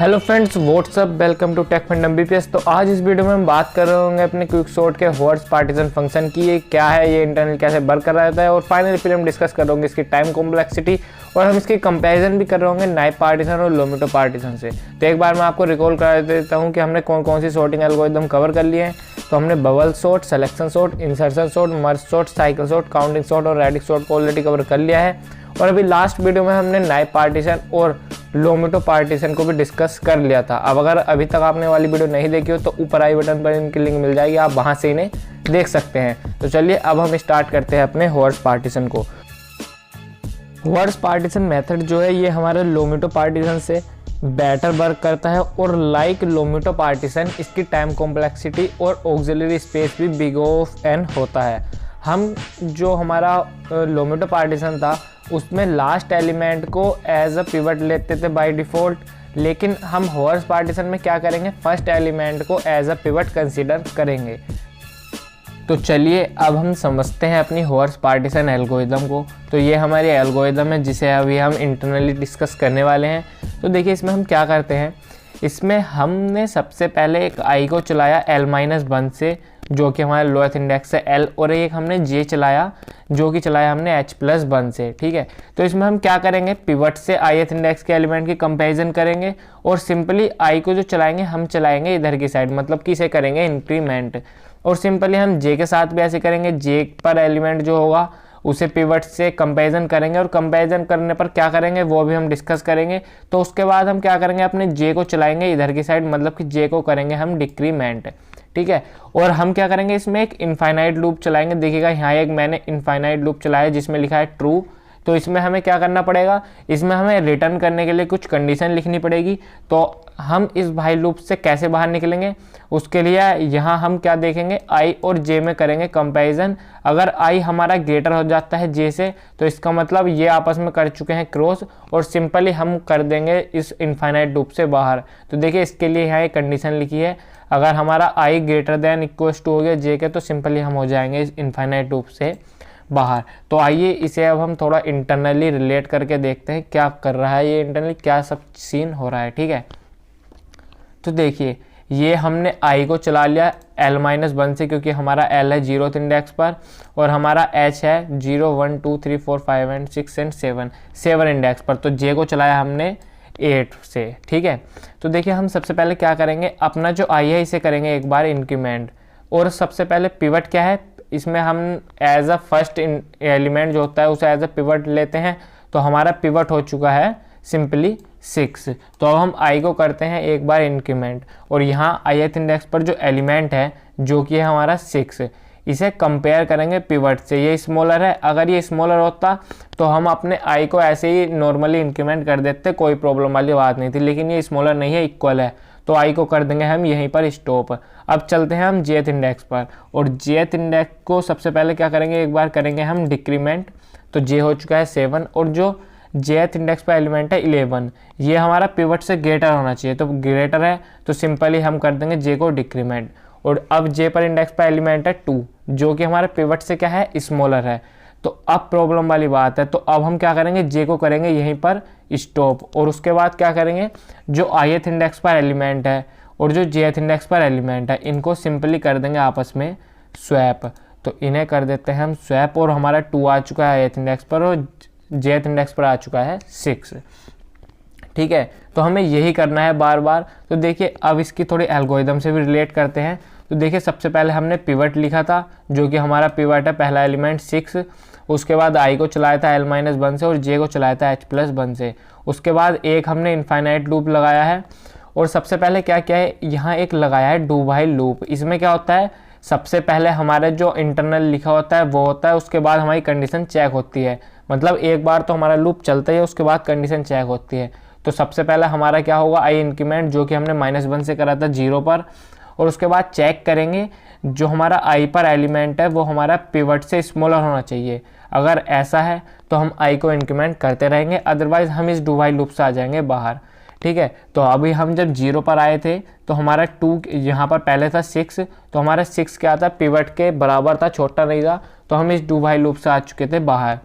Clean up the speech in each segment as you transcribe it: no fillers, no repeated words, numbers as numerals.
Hello friends, what's up, welcome to Tech Fund MBPS। तो आज इस वीडियो में हम बात कर रहे होंगे अपने क्विक सॉर्ट के होवर्ड्स पार्टीशन फंक्शन की। ये क्या है, ये इंटरनल कैसे वर्क कर रहता है, और फाइनली फिर हम डिस्कस कर रहे होंगे इसकी टाइम कॉम्प्लेक्सिटी, और हम इसकी कंपैरिजन भी कर रहे होंगे नाइप पार्टीशन और लोमिटो पार्टीशन से। तो एक बार मैं आपको रिकॉल करा देता हूँ कि हमने कौन कौन सी सॉर्टिंग एल्गोरिथम कवर कर लिए हैं। तो हमने bubble sort, selection sort, insertion sort, merge sort, cycle sort, counting sort और रेडिक्स सॉर्ट को ऑलरेडी कवर कर लिया है। और अभी लास्ट वीडियो में हमने नाइप पार्टीशन और लोमिटो पार्टीशन को भी डिस्कस कर लिया था। अब अगर अभी तक आपने वाली वीडियो नहीं देखी हो तो ऊपर आई बटन पर इनकी लिंक मिल जाएगी, आप वहां से इन्हें देख सकते हैं। तो चलिए अब हम स्टार्ट करते हैं अपने होवर्ड्स पार्टीशन को। होवर्ड्स पार्टीशन मेथड जो है ये हमारे लोमिटो पार्टीशन से बेटर वर्क करता है, और लाइक लोमिटो पार्टीशन इसकी टाइम कॉम्प्लेक्सिटी और ऑक्सिलरी स्पेस भी बिग ऑफ n होता है। हम जो हमारा लोमिटो पार्टीशन था उसमें लास्ट एलिमेंट को एज अ पिवट लेते थे बाय डिफ़ॉल्ट, लेकिन हम होवर्ड्स पार्टीशन में क्या करेंगे, फर्स्ट एलिमेंट को एज अ पिवट कंसीडर करेंगे। तो चलिए अब हम समझते हैं अपनी होवर्ड्स पार्टीशन एल्गोरिदम को। तो ये हमारी एल्गोरिदम है जिसे अभी हम इंटरनली डिस्कस करने वाले हैं। तो देखिए इसमें हम क्या करते हैं, इसमें हमने सबसे पहले एक आई को चलाया L-1 से, जो कि हमारा लोएस्ट इंडेक्स है L, और एक हमने J चलाया जो कि चलाया हमने H+1 से। ठीक है, तो इसमें हम क्या करेंगे, पिवट से ith इंडेक्स के एलिमेंट की कंपैरिजन करेंगे, और सिंपली I को जो चलाएंगे हम चलाएंगे इधर की साइड, मतलब कि इसे करेंगे इंक्रीमेंट। और सिंपली हम J के साथ भी ऐसे करेंगे, J पर एलिमेंट जो होगा उसे पिवट से कंपैरिजन करेंगे, और कंपैरिजन करने पर क्या करेंगे वो भी हम डिस्कस करेंगे। तो उसके बाद हम क्या करेंगे, अपने J को चलाएंगे इधर की साइड, मतलब कि J को करेंगे हम डिक्रीमेंट। ठीक है, और हम क्या करेंगे, इसमें एक इनफाइनाइट लूप चलाएंगे। देखिएगा यहाँ एक मैंने इनफाइनाइट लूप चलाया जिसमें लिखा है ट्रू। तो इसमें हमें क्या करना पड़ेगा, इसमें हमें रिटर्न करने के लिए कुछ कंडीशन लिखनी पड़ेगी। तो हम इस भाई लूप से कैसे बाहर निकलेंगे, उसके लिए यहाँ हम क्या देखेंगे, I और J में करेंगे कंपैरिजन। अगर I हमारा ग्रेटर हो जाता है J से तो इसका मतलब ये आपस में कर चुके हैं क्रॉस, और सिंपली हम कर देंगे इस इनफाइनाइट लूप से बाहर। तो देखिए इसके लिए यहाँ एक कंडीशन लिखी है, अगर हमारा I greater than equal to हो गया J के तो सिंपली हम हो जाएंगे इस इनफाइनाइट लूप से बाहर। तो आइए इसे अब हम थोड़ा इंटरनली रिलेट करके देखते हैं क्या कर रहा है ये, इंटरनली क्या सब सीन हो रहा है। ठीक है, तो देखिए ये हमने I को चला लिया L-1 से, क्योंकि हमारा L है 0th इंडेक्स पर, और हमारा H है 0 1 2 3 4 5 एंड 6 एंड 7 इंडेक्स पर। तो J को चलाया हमने 8 से। ठीक है, तो देखिए हम सबसे पहले क्या करेंगे, अपना जो I है इसे करेंगे एक बार इंक्रीमेंट। और सबसे पहले पिवट क्या है, इसमें हम एज अ फर्स्ट एलिमेंट जो होता है उसे एज अ पिवट लेते हैं। तो हमारा पिवट हो चुका है सिंपली 6। तो अब हम I को करते हैं एक बार इंक्रीमेंट, और यहाँ ith इंडेक्स पर जो एलिमेंट है जो कि है हमारा 6, इसे कंपेयर करेंगे पिवट से। ये स्मॉलर है, अगर ये स्मॉलर होता तो हम अपने I को ऐसे ही नॉर्मली इंक्रीमेंट कर देते, कोई प्रॉब्लम वाली बात नहीं थी, लेकिन ये स्मॉलर नहीं है, इक्वल है, तो I को कर देंगे हम यहीं पर स्टॉप। अब चलते हैं हम jth इंडेक्स पर, और jth इंडेक्स को सबसे पहले क्या करेंगे, एक बार करेंगे हम डिक्रीमेंट। तो J हो चुका है 7, और जो jth इंडेक्स पर एलिमेंट है 11, ये हमारा पिवट से ग्रेटर होना चाहिए, तो ग्रेटर है तो सिंपली हम कर देंगे J को डिक्रीमेंट। और अब J पर इंडेक्स पर एलिमेंट है 2, जो कि हमारे पिवट से क्या है, स्मॉलर है। तो अब प्रॉब्लम वाली बात है, तो अब हम क्या करेंगे, J को करेंगे यहीं पर स्टॉप, और उसके बाद क्या करेंगे, जो ith इंडेक्स पर एलिमेंट है और जो jth इंडेक्स पर एलिमेंट है इनको सिंपली कर देंगे आपस में स्वैप। तो इन्हें कर देते हैं हम स्वैप, और हमारा 2 आ चुका है ith इंडेक्स पर, और jth इंडेक्स पर आ चुका है 6। ठीक है, तो हमें यही करना है बार बार। तो देखिए अब इसकी थोड़ी एल्गोरिदम से भी रिलेट करते हैं। तो देखिए सबसे पहले हमने पिवट लिखा था, जो कि हमारा पिवट है पहला एलिमेंट 6, उसके बाद I को चलाया था L-1 से, और J को चलाया था H+1 से। उसके बाद एक हमने इनफाइनाइट लूप लगाया है, और सबसे पहले क्या क्या है, यहाँ एक लगाया है डू व्हाइल लूप। इसमें क्या होता है, सबसे पहले हमारे जो इंटरनल लिखा होता है वो होता है, उसके बाद हमारी कंडीशन चेक होती है, मतलब एक बार तो हमारा लूप चलता है उसके बाद कंडीशन चेक होती है। तो सबसे पहले हमारा क्या होगा, I इंक्रीमेंट जो कि हमने -1 से करा था 0 पर, और उसके बाद चेक करेंगे जो हमारा I पर एलिमेंट है वो हमारा पिवट से स्मॉलर होना चाहिए। अगर ऐसा है तो हम I को इंक्रीमेंट करते रहेंगे, अदरवाइज हम इस डू व्हाइल लूप से आ जाएंगे बाहर। ठीक है, तो अभी हम जब 0 पर आए थे तो हमारा 2 यहाँ पर पहले था 6, तो हमारा 6 क्या था, पिवट के बराबर था, छोटा नहीं था, तो हम इस डू व्हाइल लूप से आ चुके थे बाहर।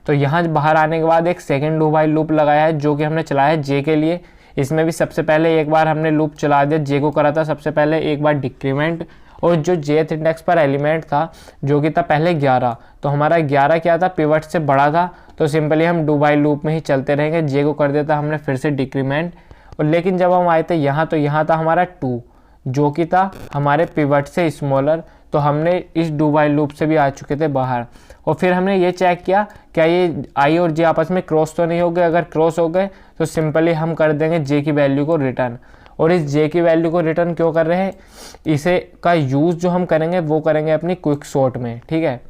तो यहाँ बाहर आने के बाद एक सेकंड डू व्हाइल लूप लगाया है जो कि हमने चलाया है J के लिए। इसमें भी सबसे पहले एक बार हमने लूप चला दिया, जे को करा था सबसे पहले एक बार डिक्रीमेंट, और जो जेथ इंडेक्स पर एलिमेंट था जो कि था पहले 11, तो हमारा 11 क्या था, पिवट से बड़ा था, तो सिंपली हम डू वाइल लूप में ही चलते रहेंगे। जे को कर देता हमने फिर से डिक्रीमेंट, और लेकिन जब हम आए थे यहाँ तो यहाँ था हमारा 2 जो कि था हमारे पिवट से स्मॉलर, तो हमने इस डू वाइल लूप से भी आ चुके थे बाहर। और फिर हमने ये चेक किया क्या ये आई और जे आपस में क्रॉस तो नहीं हो गए, अगर क्रॉस हो गए तो सिंपली हम कर देंगे जे की वैल्यू को रिटर्न। और इस जे की वैल्यू को रिटर्न क्यों कर रहे हैं, इसे का यूज़ जो हम करेंगे वो करेंगे अपनी क्विक सॉर्ट में, ठीक है,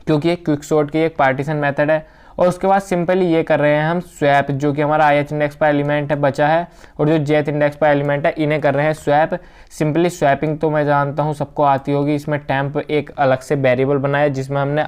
क्योंकि एक क्विक सॉर्ट की एक पार्टीशन मेथड है। और उसके बाद सिंपली ये कर रहे हैं हम स्वैप, जो कि हमारा ith इंडेक्स पर एलिमेंट है बचा है और जो jth इंडेक्स पर एलिमेंट है इन्हें कर रहे हैं स्वैप। सिंपली स्वैपिंग तो मैं जानता हूँ सबको आती होगी, इसमें टेम्प एक अलग से वेरिएबल बनाया जिसमें हमने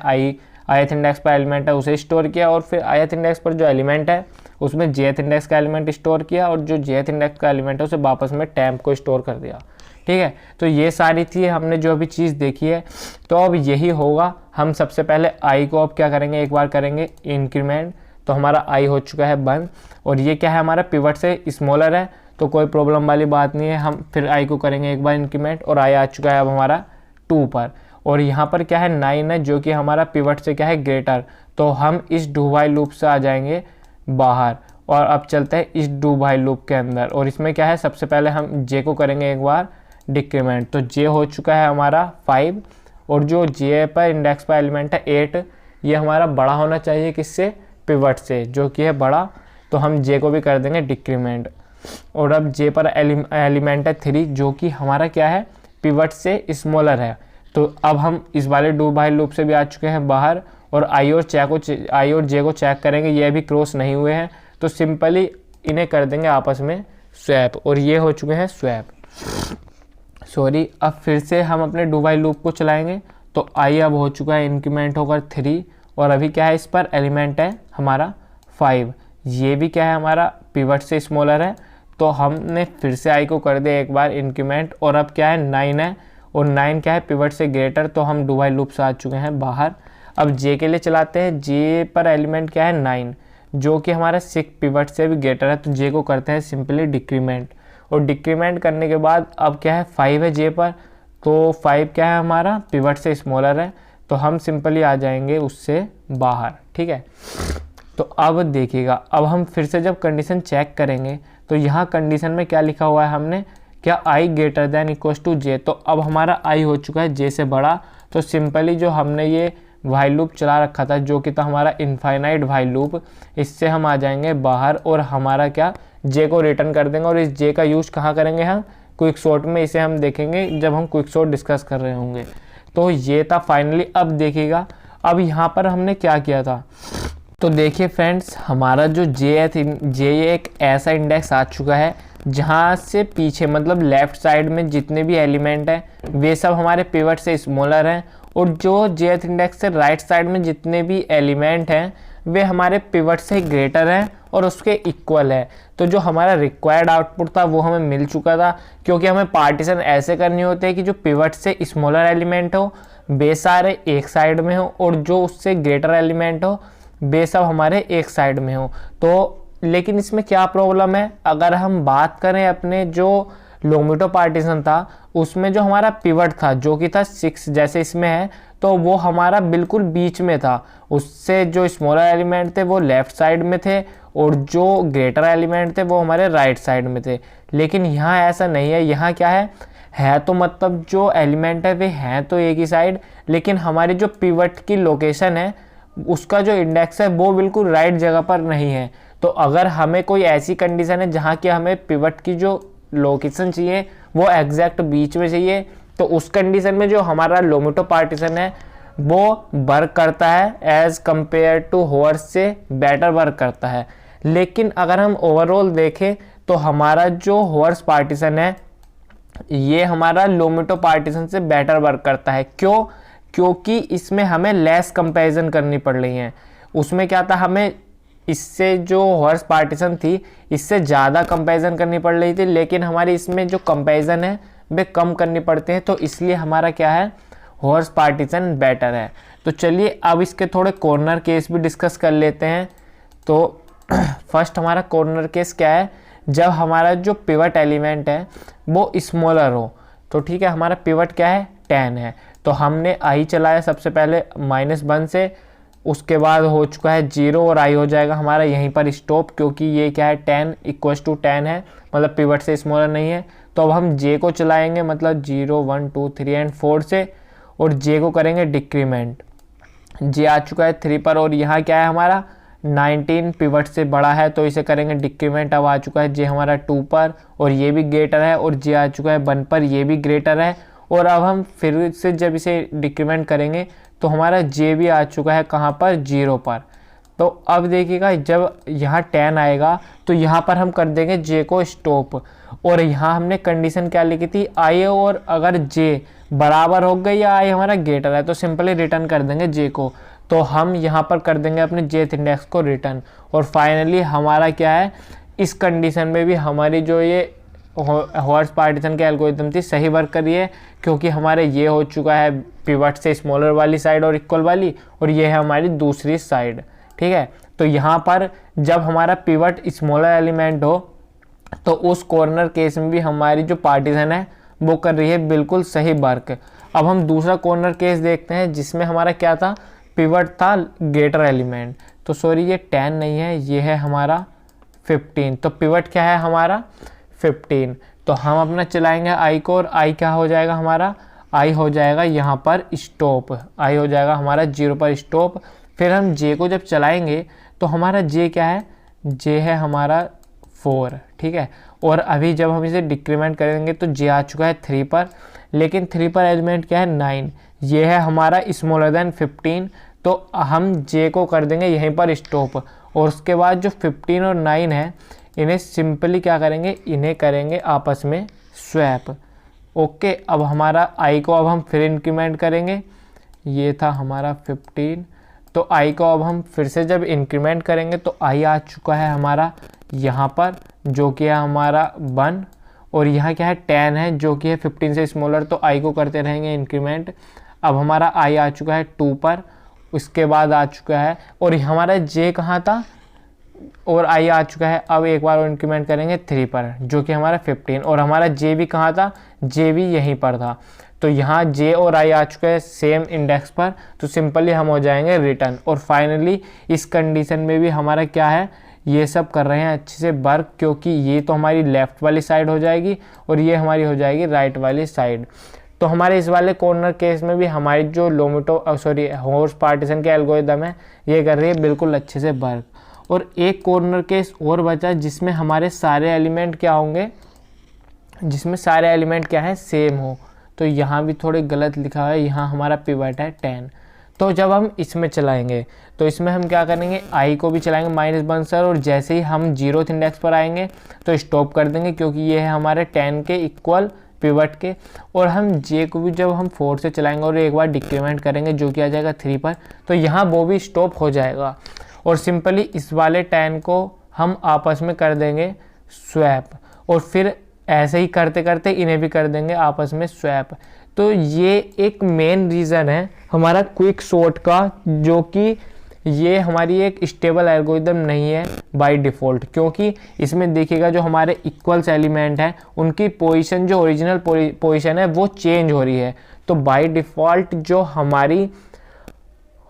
ith इंडेक्स पर एलिमेंट है उसे स्टोर किया, और फिर ith इंडेक्स पर जो एलिमेंट है उसमें jth इंडेक्स का एलिमेंट स्टोर किया, और जो jth इंडेक्स का एलिमेंट है उसे वापस में टेम्प को स्टोर कर दिया, ठीक है। तो ये सारी थी हमने जो अभी चीज़ देखी है। तो अब यही होगा, हम सबसे पहले आई को अब क्या करेंगे, एक बार करेंगे इंक्रीमेंट, तो हमारा आई हो चुका है 1, और ये क्या है हमारा पिवट से स्मॉलर है तो कोई प्रॉब्लम वाली बात नहीं है। हम फिर आई को करेंगे एक बार इंक्रीमेंट, और आई आ चुका है अब हमारा 2 पर, और यहाँ पर क्या है 9 है जो कि हमारा पिवट से क्या है ग्रेटर, तो हम इस डू वाइल लूप से आ जाएंगे बाहर। और अब चलते हैं इस डू वाइल लूप के अंदर, और इसमें क्या है सबसे पहले हम जे को करेंगे एक बार डिक्रीमेंट, तो जे हो चुका है हमारा 5, और जो जे पर इंडेक्स पर एलिमेंट है 8, ये हमारा बड़ा होना चाहिए किससे, पिवट से, जो कि है बड़ा, तो हम जे को भी कर देंगे डिक्रीमेंट। और अब जे पर एलिमेंट है 3 जो कि हमारा क्या है पिवट से स्मॉलर है, तो अब हम इस वाले डू वाइल लूप से भी आ चुके हैं बाहर, और आई और जे को चेक करेंगे, ये भी क्रॉस नहीं हुए हैं, तो सिंपली इन्हें कर देंगे आपस में स्वैप, और ये हो चुके हैं स्वैप। सॉरी, अब फिर से हम अपने डू वाइल लूप को चलाएंगे, तो आई अब हो चुका है इंक्रीमेंट होकर 3, और अभी क्या है इस पर एलिमेंट है हमारा 5, ये भी क्या है हमारा पिवट से स्मॉलर है, तो हमने फिर से आई को कर दिया एक बार इंक्रीमेंट, और अब क्या है 9 है, और 9 क्या है पिवट से ग्रेटर, तो हम डू वाइल लूप से आ चुके हैं बाहर। अब जे के लिए चलाते हैं, जे पर एलिमेंट क्या है 9 जो कि हमारा 6 पिवट से भी ग्रेटर है, तो जे को करते हैं सिंपली डिक्रीमेंट, और डिक्रीमेंट करने के बाद अब क्या है 5 है जे पर, तो 5 क्या है हमारा पिवट से स्मॉलर है, तो हम सिंपली आ जाएंगे उससे बाहर, ठीक है। तो अब देखिएगा, अब हम फिर से जब कंडीशन चेक करेंगे तो यहाँ कंडीशन में क्या लिखा हुआ है हमने, क्या आई ग्रेटर देन इक्वल टू जे, तो अब हमारा आई हो चुका है जे से बड़ा, तो सिंपली जो हमने ये वाइल लूप चला रखा था जो कि था हमारा इनफाइनाइट वाइल लूप, इससे हम आ जाएंगे बाहर, और हमारा क्या जे को रिटर्न कर देंगे। और इस जे का यूज़ कहाँ करेंगे हम, क्विक सॉर्ट में, इसे हम देखेंगे जब हम क्विक सॉर्ट डिस्कस कर रहे होंगे। तो ये था फाइनली। अब देखिएगा, अब यहाँ पर हमने क्या किया था, तो देखिए फ्रेंड्स, हमारा जो जे एक ऐसा इंडेक्स आ चुका है जहाँ से पीछे मतलब लेफ्ट साइड में जितने भी एलिमेंट हैं वे सब हमारे पिवट से स्मॉलर हैं, और जो जेथ इंडेक्स से राइट साइड में जितने भी एलिमेंट हैं वे हमारे पिवट से ग्रेटर हैं और उसके इक्वल है। तो जो हमारा रिक्वायर्ड आउटपुट था वो हमें मिल चुका था, क्योंकि हमें पार्टीशन ऐसे करनी होती है कि जो पिवट से स्मॉलर एलिमेंट हो वे सारे एक साइड में हो, और जो उससे ग्रेटर एलिमेंट हो वे सब हमारे एक साइड में हो। तो लेकिन इसमें क्या प्रॉब्लम है, अगर हम बात करें अपने जो लोमिटो पार्टीशन था उसमें जो हमारा पिवट था जो कि था 6 जैसे इसमें है, तो वो हमारा बिल्कुल बीच में था, उससे जो स्मॉलर एलिमेंट थे वो लेफ्ट साइड में थे और जो ग्रेटर एलिमेंट थे वो हमारे राइट साइड में थे। लेकिन यहाँ ऐसा नहीं है, यहाँ क्या है तो मतलब जो एलिमेंट है वे हैं तो एक ही साइड, लेकिन हमारी जो पिवट की लोकेशन है उसका जो इंडेक्स है वो बिल्कुल राइट जगह पर नहीं है। तो अगर हमें कोई ऐसी कंडीशन है जहाँ की हमें पिवट की जो लोकेशन चाहिए वो एग्जैक्ट बीच में चाहिए, तो उस कंडीशन में जो हमारा लोमिटो पार्टीशन है वो वर्क करता है एज कंपेयर टू हॉर्स से बेटर वर्क करता है। लेकिन अगर हम ओवरऑल देखें तो हमारा जो हॉर्स पार्टीशन है ये हमारा लोमिटो पार्टीशन से बेटर वर्क करता है। क्यों? क्योंकि इसमें हमें लेस कंपैरिजन करनी पड़ रही है। उसमें क्या था, हमें इससे जो हॉर्स पार्टीशन थी इससे ज़्यादा कंपैरिजन करनी पड़ रही थी, लेकिन हमारी इसमें जो कंपैरिजन है वे कम करनी पड़ते हैं, तो इसलिए हमारा क्या है हॉर्स पार्टीशन बेटर है। तो चलिए अब इसके थोड़े कॉर्नर केस भी डिस्कस कर लेते हैं। तो फर्स्ट हमारा कॉर्नर केस क्या है, जब हमारा जो पिवट एलिमेंट है वो स्मॉलर हो। तो ठीक है, हमारा पिवट क्या है 10 है, तो हमने आई चलाया सबसे पहले -1 से, उसके बाद हो चुका है 0 और आई हो जाएगा हमारा यहीं पर स्टॉप, क्योंकि ये क्या है 10 = 10 है, मतलब पिवट से स्मॉलर नहीं है। तो अब हम जे को चलाएंगे, मतलब 0 1 2 3 एंड 4 से, और जे को करेंगे डिक्रीमेंट। जे आ चुका है 3 पर, और यहाँ क्या है हमारा 19 पिवट से बड़ा है, तो इसे करेंगे डिक्रीमेंट। अब आ चुका है जे हमारा 2 पर, और ये भी ग्रेटर है, और जे आ चुका है 1 पर, ये भी ग्रेटर है। और अब हम फिर से जब इसे डिक्रीमेंट करेंगे तो हमारा जे भी आ चुका है कहाँ पर 0 पर। तो अब देखिएगा जब यहाँ 10 आएगा तो यहाँ पर हम कर देंगे जे को स्टॉप, और यहाँ हमने कंडीशन क्या लिखी थी आई, और अगर जे बराबर हो गई या आई हमारा ग्रेटर है तो सिंपली रिटर्न कर देंगे जे को। तो हम यहाँ पर कर देंगे अपने jth इंडेक्स को रिटर्न, और फाइनली हमारा क्या है इस कंडीशन में भी हमारी जो ये हॉर्स पार्टीशन के एल्गोरिथम थी सही वर्क करी है, क्योंकि हमारे ये हो चुका है पिवट से स्मॉलर वाली साइड और इक्वल वाली, और ये है हमारी दूसरी साइड। ठीक है, तो यहाँ पर जब हमारा पिवट स्मॉलर एलिमेंट हो तो उस कॉर्नर केस में भी हमारी जो पार्टीशन है वो कर रही है बिल्कुल सही वर्क। अब हम दूसरा कॉर्नर केस देखते हैं जिसमें हमारा क्या था, पिवट था ग्रेटर एलिमेंट। तो सॉरी ये 10 नहीं है, ये है हमारा 15। तो पिवट क्या है हमारा 15। तो हम अपना चलाएंगे आई को, और आई क्या हो जाएगा हमारा, आई हो जाएगा यहाँ पर स्टॉप, आई हो जाएगा हमारा 0 पर स्टॉप। फिर हम जे को जब चलाएंगे तो हमारा जे क्या है, जे है हमारा 4। ठीक है, और अभी जब हम इसे डिक्रीमेंट करेंगे तो जे आ चुका है 3 पर, लेकिन 3 पर एलिमेंट क्या है 9, ये है हमारा स्मॉलर देन 15। तो हम जे को कर देंगे यहीं पर स्टॉप, और उसके बाद जो 15 और 9 है इन्हें सिंपली क्या करेंगे, इन्हें करेंगे आपस में स्वैप। ओके, अब हमारा आई को अब हम फिर इंक्रीमेंट करेंगे, ये था हमारा 15। तो आई को अब हम फिर से जब इंक्रीमेंट करेंगे तो आई आ चुका है हमारा यहाँ पर जो कि है हमारा 1, और यहाँ क्या है 10 है जो कि है 15 से स्मॉलर, तो आई को करते रहेंगे इंक्रीमेंट। अब हमारा आई आ चुका है 2 पर, उसके बाद आ चुका है, और हमारा जे कहाँ था, और आई आ चुका है। अब एक बार और इंक्रीमेंट करेंगे 3 पर जो कि हमारा 15, और हमारा जे भी कहाँ था, जे भी यहीं पर था। तो यहाँ जे और आई आ चुका है सेम इंडेक्स पर, तो सिंपली हम हो जाएंगे रिटर्न। और फाइनली इस कंडीशन में भी हमारा क्या है, ये सब कर रहे हैं अच्छे से वर्क, क्योंकि ये तो हमारी लेफ़्ट वाली साइड हो जाएगी और ये हमारी हो जाएगी राइट वाली साइड। तो हमारे इस वाले कॉर्नर केस में भी हमारी जो हॉर्स पार्टीशन के एल्गोरिथम है ये कर रही है बिल्कुल अच्छे से वर्क। और एक कॉर्नर केस और बचा जिसमें हमारे सारे एलिमेंट क्या होंगे, जिसमें सारे एलिमेंट क्या है सेम हो। तो यहाँ भी थोड़े गलत लिखा है, यहाँ हमारा पिवट है 10। तो जब हम इसमें चलाएंगे तो इसमें हम क्या करेंगे, आई को भी चलाएंगे -1 सर, और जैसे ही हम 0th इंडेक्स पर आएंगे तो स्टॉप कर देंगे, क्योंकि ये है हमारे 10 के इक्वल पिवट के। और हम जे को भी जब हम 4 से चलाएंगे और एक बार डिक्रीमेंट करेंगे जो कि आ जाएगा 3 पर, तो यहाँ वो भी स्टॉप हो जाएगा। और सिंपली इस वाले 10 को हम आपस में कर देंगे स्वैप, और फिर ऐसे ही करते करते इन्हें भी कर देंगे आपस में स्वैप। तो ये एक मेन रीज़न है हमारा क्विक सॉर्ट का, जो कि ये हमारी एक स्टेबल एल्गोरिथम नहीं है बाय डिफ़ॉल्ट, क्योंकि इसमें देखिएगा जो हमारे इक्वल्स एलिमेंट हैं उनकी पोजीशन, जो ओरिजिनल पोजीशन है वो चेंज हो रही है। तो बाय डिफ़ॉल्ट जो हमारी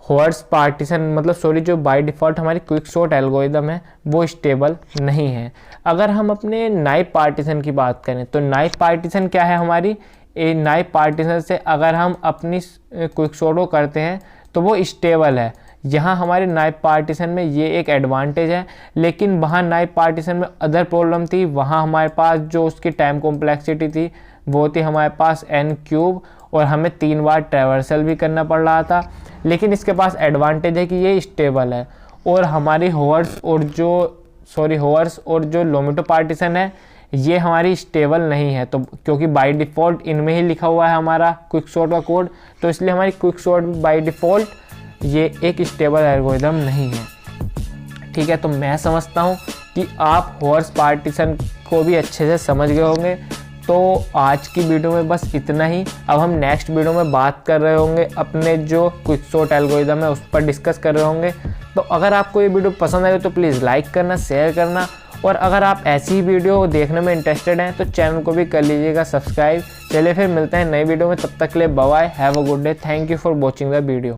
हॉर्स पार्टीशन जो बाय डिफ़ॉल्ट हमारी क्विक सॉर्ट एल्गोरिथम है वो स्टेबल नहीं है। अगर हम अपने नाइप पार्टीशन की बात करें तो नाइप पार्टीशन क्या है हमारी, नाइप पार्टीशन से अगर हम अपनी क्विक सॉर्ट को करते हैं तो वो स्टेबल है। यहाँ हमारे नाइप पार्टीशन में ये एक एडवांटेज है, लेकिन वहाँ नाइप पार्टीशन में अदर प्रॉब्लम थी। वहाँ हमारे पास जो उसकी टाइम कॉम्प्लेक्सिटी थी वो थी हमारे पास n³ और हमें 3 बार ट्रैवर्सल भी करना पड़ रहा था। लेकिन इसके पास एडवांटेज है कि ये स्टेबल है, और हमारी हॉर्स और जो लोमिटो पार्टीशन है ये हमारी स्टेबल नहीं है। तो क्योंकि बाय डिफ़ॉल्ट इनमें ही लिखा हुआ है हमारा क्विक सॉर्ट का कोड, तो इसलिए हमारी क्विक सॉर्ट बाय डिफ़ॉल्ट ये एक स्टेबल एल्गोरिथम नहीं है। ठीक है, तो मैं समझता हूँ कि आप हॉर्स पार्टीशन को भी अच्छे से समझ गए होंगे। तो आज की वीडियो में बस इतना ही। अब हम नेक्स्ट वीडियो में बात कर रहे होंगे अपने जो क्विक सॉर्ट एल्गोरिथम है उस पर डिस्कस कर रहे होंगे। तो अगर आपको ये वीडियो पसंद आए तो प्लीज़ लाइक करना, शेयर करना, और अगर आप ऐसी ही वीडियो देखने में इंटरेस्टेड हैं तो चैनल को भी कर लीजिएगा सब्सक्राइब। चलिए फिर मिलते हैं नई वीडियो में, तब तक के लिए bye bye, have a good day, thank you for watching the video.